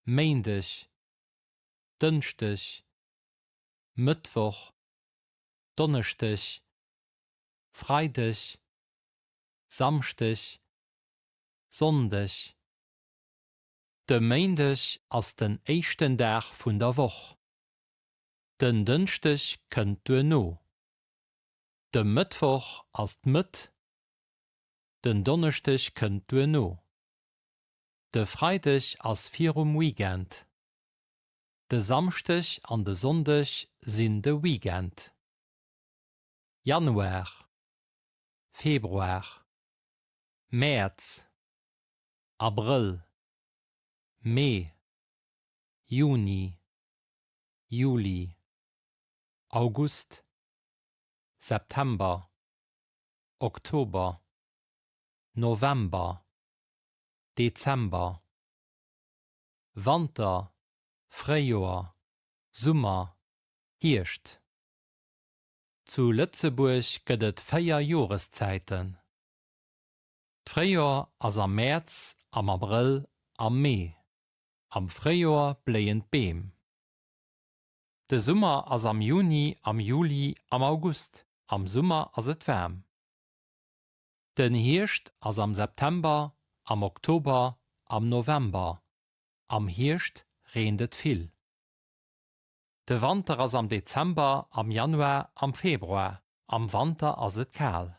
Meindech, Dënchtech, Mëttwoch, Donnechtech, Freidech, Samstech, Sondech. De Meindech ass den éischten Dag vun der Woch. Den Dënchtech kënnt no. De Mëttwoch ass d'Mëtt. Den Donnechtech kënnt no. De Freidech ass virum Weekend. De Samstech an de Sondech sinn de Weekend. Januar, Februar, März, April, Mai, Juni, Juli, August, September, Oktober, November, Dezember. Winter, Frühjahr, Sommer, Hirscht. Zu Lützeburg gëtt et 4 Joreszeiten. D'Frühjahr ass am März, am April, am Mai. Am Frühjahr bléien d'Beem. De Sommer ass am Juni, am Juli, am August. Am Sommer ass et wärm. Den Hirscht ass am September, am Oktober, am November. Am Hirscht regnet et vill. De Winter ass am Dezember, am Januar, am Februar. Am Winter ass et kaal.